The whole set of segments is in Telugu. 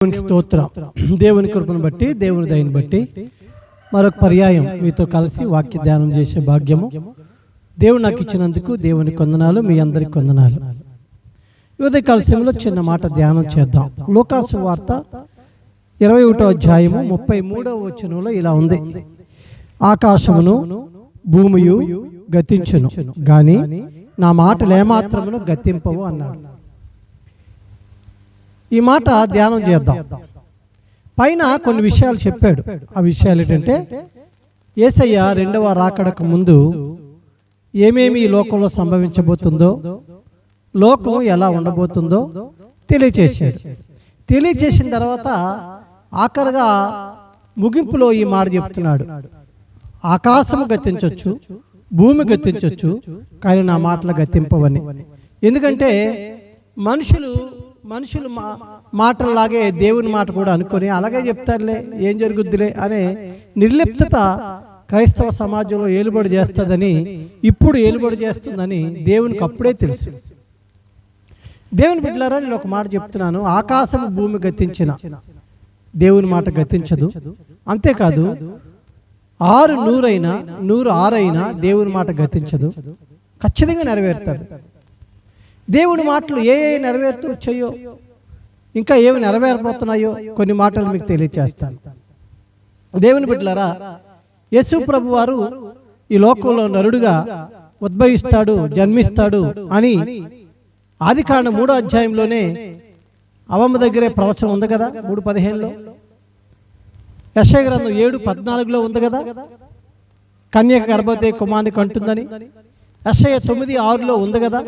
దేవునికి స్తోత్రం. దేవుని కృపను బట్టి, దేవుని దయని బట్టి మరొక పర్యాయం మీతో కలిసి వాక్య ధ్యానం చేసే భాగ్యము దేవుడు నాకు ఇచ్చినందుకు దేవుని వందనాలు. మీ అందరికి వందనాలు. ఉదయ కాలశంలో చిన్న మాట ధ్యానం చేద్దాం. లూకాసు వార్త 21వ అధ్యాయము 33వ వచనంలో ఇలా ఉంది: ఆకాశమును భూమియు గతించును గాని నా మాటలు ఏమాత్రమును గతింపవు అన్నాడు. ఈ మాట ధ్యానం చేద్దాం. పైన కొన్ని విషయాలు చెప్పాడు. ఆ విషయాలు ఏంటంటే, యేసయ్య రెండవ రాకడకు ముందు ఏమేమి ఈ లోకంలో సంభవించబోతుందో, లోకం ఎలా ఉండబోతుందో తెలియచేశాడు. తెలియచేసిన తర్వాత ఆఖరిగా ముగింపులో ఈ మాట చెప్తున్నాడు: ఆకాశము గతించవచ్చు, భూమి గతించవచ్చు, కానీ నా మాటలు గతింపవని. ఎందుకంటే మనుషులు మాటల్లాగే దేవుని మాట కూడా అనుకొని అలాగే చెప్తారులే, ఏం జరుగుద్దిలే అనే నిర్లిప్తత క్రైస్తవ సమాజంలో ఏలుబడి చేస్తుందని, ఇప్పుడు ఏలుబడి చేస్తుందని దేవునికి అప్పుడే తెలుసు. దేవుని బిడ్డలారా, నేను ఒక మాట చెప్తున్నాను: ఆకాశం భూమి గతించిన దేవుని మాట గతించదు. అంతేకాదు 6 100 100 6 దేవుని మాట గతించదు, ఖచ్చితంగా నెరవేరుతాడు. దేవుని మాటలు ఏ నెరవేరుతూ వచ్చాయో, ఇంకా ఏమి నెరవేరబోతున్నాయో కొన్ని మాటలు మీకు తెలియచేస్తాను. దేవుని బిడ్డలారా, యేసు ప్రభు వారు ఈ లోకంలో నరుడుగా ఉద్భవిస్తాడు, జన్మిస్తాడు అని ఆదికాండం 3వ అధ్యాయంలోనే అవమ్మ దగ్గరే ప్రవచనం ఉంది కదా, 3:15లో. యెషయా గ్రంథం 7:14లో ఉంది కదా, కన్యక గర్భవతి కుమారుని కంటుందని. యెషయా 9:6లో ఉంది కదా,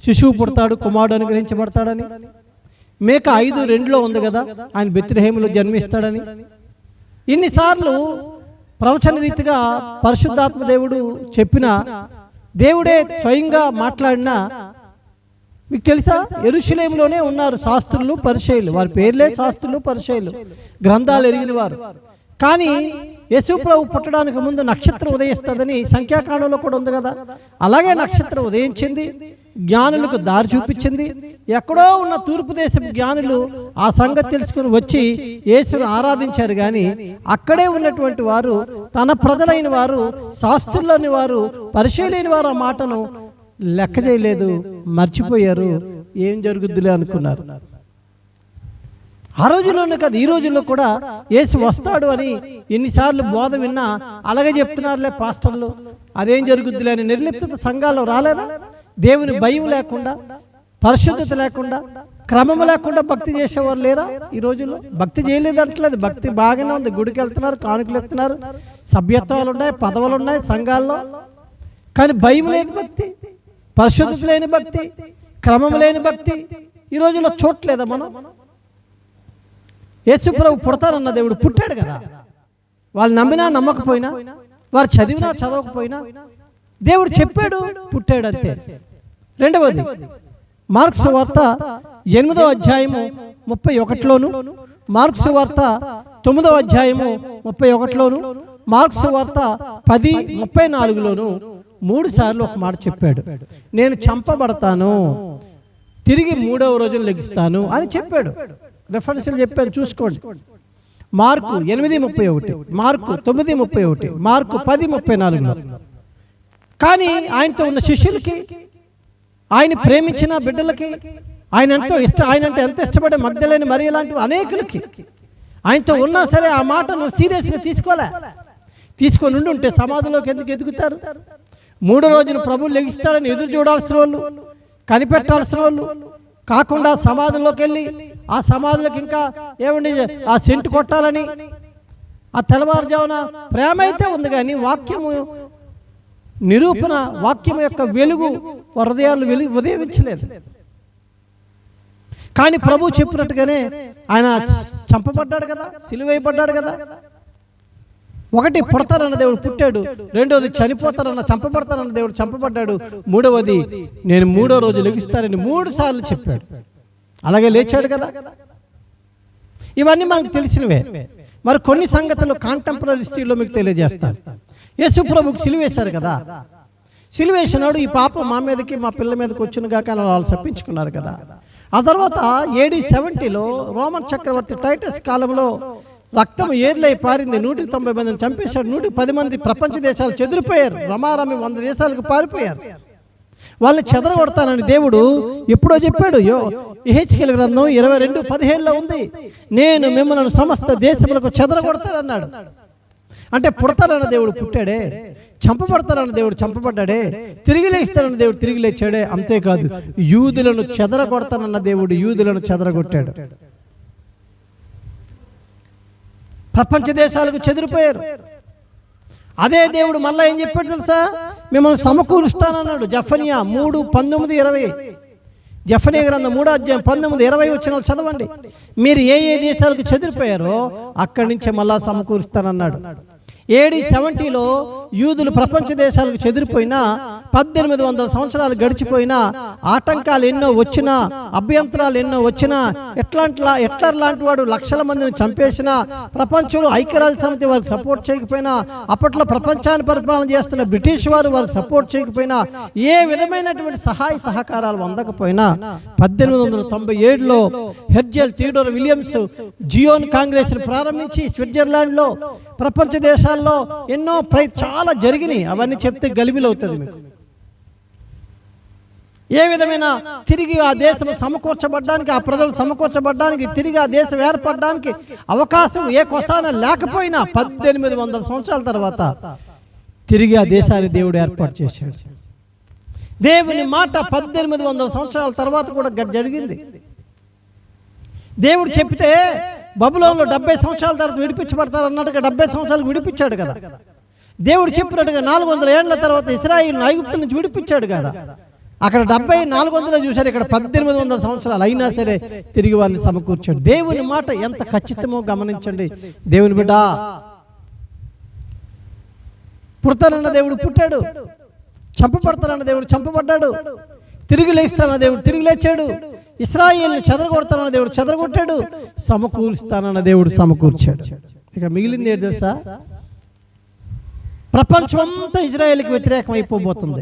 శిశువు పుడతాడు, కుమారుడు అనుగ్రహించబడతాడని. మేక 5:2లో ఉంది కదా, ఆయన బెత్లెహేములో జన్మిస్తాడని. ఇన్నిసార్లు ప్రవచన రీతిగా పరిశుద్ధాత్మ దేవుడు చెప్పిన, దేవుడే స్వయంగా మాట్లాడినా మీకు తెలుసా, యెరూషలేములోనే ఉన్నారు శాస్త్రులు పరిసయ్యులు. వారి పేర్లే శాస్త్రులు పరిసయ్యులు, గ్రంథాలు ఎరిగిన వారు. కానీ యేసు ప్రభు పుట్టడానికి ముందు నక్షత్రం ఉదయిస్తుందని సంఖ్యాకాండంలో కూడా ఉంది కదా. అలాగే నక్షత్రం ఉదయించింది, జ్ఞానులకు దారి చూపించింది. ఎక్కడో ఉన్న తూర్పు దేశపు జ్ఞానులు ఆ సంగతి తెలుసుకుని వచ్చి యేసును ఆరాధించారు. కానీ అక్కడే ఉన్నటువంటి వారు, తన ప్రజలైన వారు, శాస్త్రులని వారు, పరిశీలైన వారు ఆ మాటను లెక్క చేయలేదు, మర్చిపోయారు. ఏం జరుగుద్దులే అనుకున్నారు. ఆ రోజుల్లోనే కాదు, ఈ రోజుల్లో కూడా యేసు వస్తాడు అని ఎన్నిసార్లు బోధ విన్నా అలాగే చెప్తున్నారులే పాస్టర్లు. అదేం జరుగుద్దులే అని నిర్లిప్తత సంఘాల్లో రాలేదా? దేవుని భయం లేకుండా, పరిశుద్ధత లేకుండా, క్రమం లేకుండా భక్తి చేసేవారు లేరా ఈ రోజుల్లో? భక్తి చేయలేదు అంటలేదు, భక్తి బాగానే ఉంది. గుడికి వెళ్తున్నారు, కానుకలు ఎత్తున్నారు, సభ్యత్వాలు ఉన్నాయి, పదవులు ఉన్నాయి సంఘాల్లో. కానీ భయం లేని భక్తి, పరిశుద్ధత లేని భక్తి, క్రమం లేని భక్తి ఈ రోజుల్లో చూడలేదా మనం? యేసు ప్రభు పుడతారన్న దేవుడు పుట్టాడు కదా. వాళ్ళు నమ్మినా నమ్మకపోయినా, వారు చదివినా చదవకపోయినా దేవుడు చెప్పాడు, పుట్టాడు అంతే. రెండవది, మార్క్సు వార్త 8వ అధ్యాయము 31లోను, మార్క్సు వార్త 9వ అధ్యాయము 31లోను, మార్క్సు వార్త 10:34లోను 3 సార్లు ఒక మాట చెప్పాడు: నేను చంపబడతాను, తిరిగి 3వ రోజున లెగిస్తాను అని చెప్పాడు. రెఫరెన్స్లు చెప్పాను, చూసుకోండి. Mark 8:31, mark 9:31, mark 10:34. కానీ ఆయనతో ఉన్న శిష్యులకి, ఆయన ప్రేమించిన బిడ్డలకి, ఆయన అంటే ఎంత ఇష్టపడే మగ్దలేని మరియ లాంటి అనేకులకి ఆయనతో ఉన్నా సరే ఆ మాటను సీరియస్గా తీసుకొని ఉంటే సమాధిలోకి ఎందుకు ఎదుగుతారు? 3వ రోజున ప్రభువు లెగిస్తాడని ఎదురు చూడాల్సిన వాళ్ళు, కనిపెట్టాల్సిన వాళ్ళు కాకుండా సమాధిలోకి వెళ్ళి ఆ సమాధులకు ఇంకా ఏమండి ఆ సెంటు కొట్టాలని, ఆ తెల్లవారుజామున ప్రేమ అయితే ఉంది కానీ వాక్యము నిరూపణ, వాక్యము యొక్క వెలుగు హృదయాలు ఉదయించలేదు. కానీ ప్రభు చెప్పినట్టుగానే ఆయన చంపబడ్డాడు కదా, సిలువేయబడ్డాడు కదా. ఒకటి, పుడతారన్న దేవుడు పుట్టాడు. రెండవది, చంపబడతారన్న దేవుడు చంపబడ్డాడు. మూడవది, నేను 3వ రోజు లెగిస్తానని 3 సార్లు చెప్పాడు. అలాగే లేచాడు కదా. ఇవన్నీ మనకు తెలిసినవే. మరి కొన్ని సంగతులు కాంటెంపరీ హిస్టరీలో మీకు తెలియజేస్తాను. యేసు ప్రభుకు సిలువేశారు కదా. సిలువేసినాడు, ఈ పాపం మా మీదకి మా పిల్ల మీదకి వచ్చినగా కానీ వాళ్ళు తప్పించుకున్నారు కదా. ఆ తర్వాత AD 70లో రోమన్ చక్రవర్తి టైటస్ కాలంలో రక్తం ఏర్లై పారింది. 190 మందిని చంపేశాడు. 110 మంది ప్రపంచ దేశాలు చెదిరిపోయారు. రమారమి 100 దేశాలకు పారిపోయారు. వాళ్ళని చెదరగొడతానని దేవుడు ఎప్పుడో చెప్పాడు. యెహెజ్కేలు గ్రంథం 22:15లో ఉంది. నేను మిమ్మల్ని సమస్త దేశములకు చెదరగొడతానన్నాడు. అంటే పుడతారన్న దేవుడు పుట్టాడే, చంపబడతారన్న దేవుడు చంపబడ్డాడే, తిరిగి లేస్తారన్న దేవుడు తిరిగి లేచాడే. అంతేకాదు యూదులను చెదరగొడతానన్న దేవుడు యూదులను చెదరగొట్టాడు. ప్రపంచ దేశాలకు చెదిరిపోయారు. అదే దేవుడు మళ్ళీ ఏం చెప్పాడు తెలుసా? మిమ్మల్ని సమకూరుస్తానన్నాడు. జెఫన్యా 3:19-20. జెఫన్యా గ్రంథం 3:19-20 వచనాలు చదవండి. మీరు ఏ ఏ దేశాలకు చెదిరిపోయారో అక్కడి నుంచి మళ్ళా సమకూరుస్తానన్నాడు. AD 70లో యూదులు ప్రపంచ దేశాలకు చెదిరిపోయినా 1800 సంవత్సరాలు గడిచిపోయినా ఆటంకాలు ఎన్నో వచ్చినా, అభ్యంతరాలు ఎన్నో వచ్చినా, ఎట్లర్ లాంటి వాడు లక్షల మందిని చంపేసినా, ప్రపంచంలో ఐక్యరాజ్య సమితి వారికి సపోర్ట్ చేయకపోయినా, అప్పట్లో ప్రపంచాన్ని పరిపాలన చేస్తున్న బ్రిటిష్ వారు వారికి సపోర్ట్ చేయకపోయినా, ఏ విధమైనటువంటి సహాయ సహకారాలు అందకపోయినా 1897లో హెర్జల్ థియోడోర్ విలియమ్స్ జియోన్ కాంగ్రెస్ ప్రారంభించి స్విట్జర్లాండ్లో ప్రపంచ దేశాల్లో ఎన్నో చాలా జరిగినాయి. అవన్నీ చెప్తే గలిబిలవుతుంది మీకు. ఏ విధమైన తిరిగి ఆ దేశం సమకూర్చబడ్డానికి, ఆ ప్రజలు సమకూర్చబడ్డానికి, తిరిగి ఆ దేశం ఏర్పడడానికి అవకాశం ఏ కొసాన లేకపోయినా 1800 సంవత్సరాల తర్వాత తిరిగి ఆ దేశాన్ని దేవుడు ఏర్పాటు చేశాడు. దేవుని మాట 1800 సంవత్సరాల తర్వాత కూడా జరిగింది. దేవుడు చెప్తే బబులోనులో 70 సంవత్సరాల తర్వాత విడిపించబడతారు అన్నట్టుగా 70 సంవత్సరాలు విడిపించాడు కదా. దేవుడు చెప్పినట్టుగా 400 ఏళ్ల తర్వాత ఇశ్రాయేలును ఐగుప్తు నుంచి విడిపించాడు కదా. అక్కడ 70-400 చూశారు, ఇక్కడ 1800 సంవత్సరాలు అయినా సరే తిరిగి వారిని సమకూర్చాడు. దేవుని మాట ఎంత ఖచ్చితమో గమనించండి. దేవుని బిడ్డ, పుడతానన్న దేవుడు పుట్టాడు, చంపబడతానన్న దేవుడు చంపబడ్డాడు, తిరిగి లేస్తానన్న దేవుడు తిరిగి లేచాడు, ఇశ్రాయేలును చెదరగొడతానన్న దేవుడు చెదరగొట్టాడు, సమకూరుస్తానన్న దేవుడు సమకూర్చాడు. ఇక మిగిలింది ఏంటి తెలుసా? ప్రపంచమంతా ఇజ్రాయేల్కి వ్యతిరేకం అయిపోబోతుంది.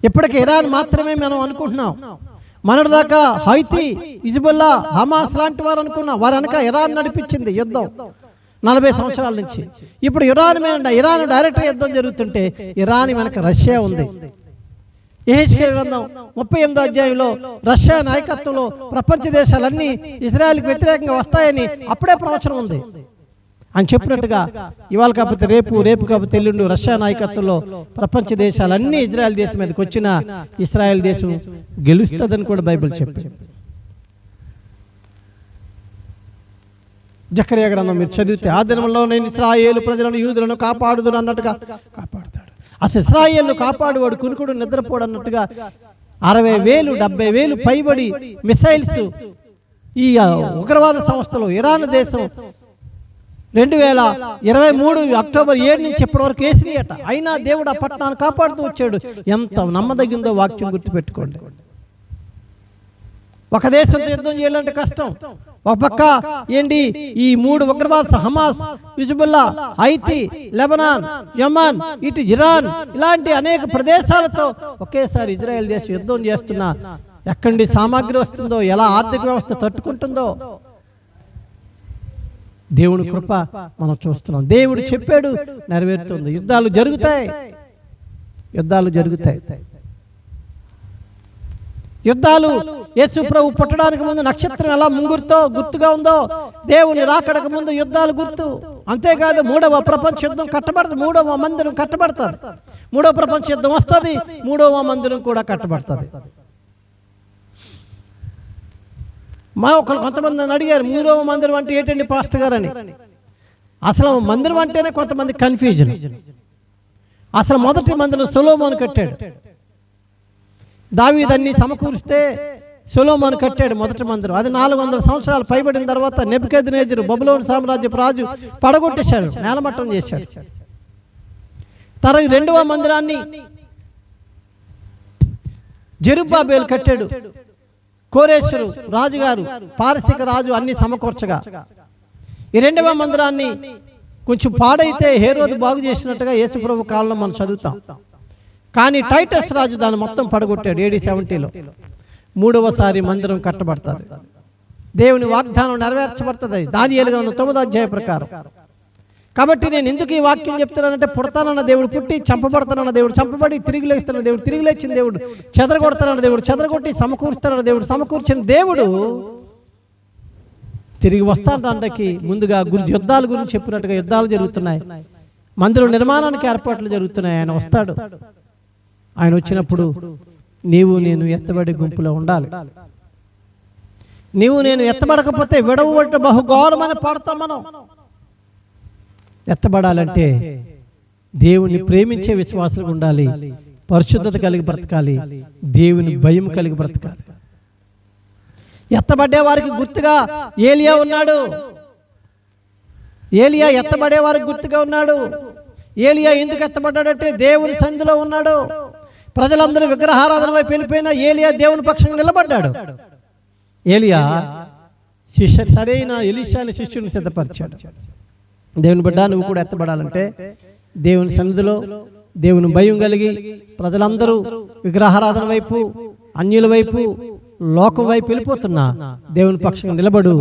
ఇప్పటికి ఇరాన్ మాత్రమే మనం అనుకుంటున్నాం. మనదాకా హైతీ, హిజ్బుల్లా, హమాస్ లాంటి వారు అనుకున్నాం. వారు అనక ఇరాన్ నడిపించింది యుద్ధం 40 సంవత్సరాల నుంచి. ఇప్పుడు ఇరాన్ డైరెక్ట్ యుద్ధం జరుగుతుంటే ఇరాన్ వెనక రష్యా ఉంది. యెహెజ్కేలు గ్రంథం 38వ అధ్యాయంలో రష్యా నాయకత్వంలో ప్రపంచ దేశాలన్నీ ఇజ్రాయెల్కి వ్యతిరేకంగా వస్తాయని అప్పుడే ప్రవచనం ఉంది అని చెప్పినట్టుగా ఇవాళ కాకపోతే రేపు, రేపు కాకపోతే ఎల్లుండి రష్యా నాయకత్వంలో ప్రపంచ దేశాలన్నీ ఇజ్రాయెల్ దేశం మీదకి వచ్చిన ఇశ్రాయేల్ దేశం గెలుస్తుందని కూడా బైబిల్ చెప్పింది. జకర్యా గ్రంథం మీరు చదివితే, ఆ దినంలో నేను ఇశ్రాయేలు ప్రజలను యూదులను కాపాడుదును అన్నట్టుగా కాపాడుతాడు. అసలు ఇశ్రాయేలును కాపాడువాడు కునుకుడు నిద్రపోడు అన్నట్టుగా 60,000 70,000 పైబడి మిసైల్స్ ఈ ఉగ్రవాద సంస్థలు ఇరాన్ దేశం 2023 అక్టోబర్ 7 నుంచి ఇప్పటి వరకు వేసినాయట. అయినా దేవుడు ఆ పట్టణాన్ని కాపాడుతూ వచ్చాడు. ఎంత నమ్మదగిందో వాక్యం గుర్తుపెట్టుకోండి. ఒక దేశంతో యుద్ధం చేయాలంటే కష్టం. ఒక పక్క ఏంటి ఈ 3 ఉగ్రవాద Hamas, Hezbollah, Haiti, Lebanon, Yemen, ఇటు ఇరాన్ ఇలాంటి అనేక ప్రదేశాలతో ఒకేసారి ఇజ్రాయెల్ దేశం యుద్ధం చేస్తున్నా ఎక్కడి సామాగ్రి వస్తుందో, ఎలా ఆర్థిక వ్యవస్థ తట్టుకుంటుందో దేవుని కృప మనం చూస్తున్నాం. దేవుడు చెప్పాడు, నెరవేరుతుంది. యుద్ధాలు జరుగుతాయి, యుద్ధాలు జరుగుతాయి. యుద్ధాలు యేసు ప్రభు పుట్టడానికి ముందు నక్షత్రం ఎలా ముంగురుతో గుర్తుగా ఉందో, దేవుని రాకడకు ముందు యుద్ధాలు గుర్తు. అంతేకాదు 3వ ప్రపంచ యుద్ధం కట్టబడుతుంది, 3వ మందిరం కట్టబడుతుంది. 3వ ప్రపంచ యుద్ధం వస్తుంది, 3వ మందిరం కూడా కట్టబడుతుంది. కొంతమంది అడిగారు 3వ మందిరం అంటే ఏంటండి పాస్టర్ గారు అని. అసలు మందిరం అంటేనే కొంతమంది కన్ఫ్యూజన్. అసలు మొదటి మందిరం సొలొమోను కట్టాడు. దావీదు అన్ని సమకూరిస్తే సొలొమోను కట్టాడు మొదటి మందిరం. అది 400 సంవత్సరాలు పైబడిన తర్వాత నెబుకద్నెజరు బబులోను సామ్రాజ్యపు రాజు పడగొట్టేశాడు, నేలమట్టం చేశాడు. తర్వాత 2వ మందిరాన్ని జెరుబ్బాబెలు కట్టాడు. కోరేశ్వరు రాజుగారు, పారసిక రాజు అన్ని సమకూర్చగా ఈ 2వ మందిరాన్ని కొంచెం పాడైతే హేరోదు బాగు చేసినట్టుగా యేసు ప్రభు కాలంలో మనం చదువుతాం. కానీ టైటస్ రాజు దాన్ని మొత్తం పడగొట్టాడు AD 70లో. మూడవసారి మందిరం కట్టబడుతుంది. దేవుని వాగ్దానం నెరవేర్చబడుతుంది దానియేలు గ్రంథం 9వ అధ్యాయం ప్రకారం. కాబట్టి నేను ఎందుకు ఈ వాక్యం చెప్తున్నానంటే, పుడతానన్న దేవుడు పుట్టి, చంపబడతానన్న దేవుడు చంపబడి, తిరిగి లేస్తున్న దేవుడు తిరిగి లేచిన దేవుడు, చెదరగొడతానన్న దేవుడు చెదరగొట్టి, సమకూరుస్తానన్న దేవుడు సమకూర్చిన దేవుడు తిరిగి వస్తానంటే ముందుగా యుద్ధాల గురించి చెప్పినట్టుగా యుద్ధాలు జరుగుతున్నాయి, మందిరం నిర్మాణానికి ఏర్పాట్లు జరుగుతున్నాయి. ఆయన వస్తాడు. ఆయన వచ్చినప్పుడు నీవు నేను ఎత్తబడి గుంపులో ఉండాలి. నీవు నేను ఎత్తబడకపోతే విడవబట్ట బహుఘోరమని పాడతాం మనం. ఎత్తబడాలంటే దేవుని ప్రేమించే విశ్వాసాలు ఉండాలి, పరిశుద్ధత కలిగి బ్రతకాలి, దేవుని భయం కలిగి బ్రతకాలి. ఎత్తబడ్డే వారికి గుర్తుగా ఏలియా ఉన్నాడు. ఏలియా ఎత్తబడే వారికి గుర్తుగా ఉన్నాడు. ఏలియా ఎందుకు ఎత్తబడ్డాడంటే దేవుని సన్నిధిలో ఉన్నాడు. ప్రజలందరూ విగ్రహారాధన వైపు వెళ్ళిపోయినా ఏలియా దేవుని పక్షంగా నిలబడ్డాడు. ఏలియా సరైన ఎలీషాని శిష్యుని సిద్ధపరిచాడు. దేవుని బిడ్డ, నువ్వు కూడా ఎత్తబడాలంటే దేవుని సన్నిధిలో దేవుని భయం కలిగి, ప్రజలందరూ విగ్రహారాధన వైపు, అన్యుల వైపు, లోకం వైపు వెళ్ళిపోతున్నా దేవుని పక్షంగా నిలబడు.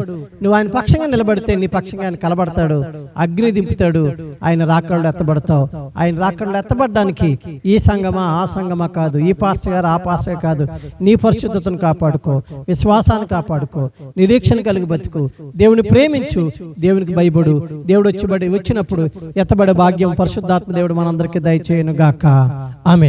నువ్వు ఆయన పక్షంగా నిలబడితే నీ పక్షంగా ఆయన కలబడతాడు, అగ్ని దింపుతాడు, ఆయన రాకడలో ఎత్తబడతావు. ఆయన రాకడలో ఎత్తబడడానికి ఈ సంఘమా ఆ సంఘమా కాదు, ఈ పాస్టర్ గారు ఆ పాస్టర్ కాదు, నీ పరిశుద్ధతను కాపాడుకో, విశ్వాసాన్ని కాపాడుకో, నిరీక్షణ కలిగి బతుకు, దేవుని ప్రేమించు, దేవునికి భయపడు. దేవుడు వచ్చినప్పుడు ఎత్తబడే భాగ్యం పరిశుద్ధాత్మ దేవుడు మనందరికీ దయచేయును గాక. ఆమేన్.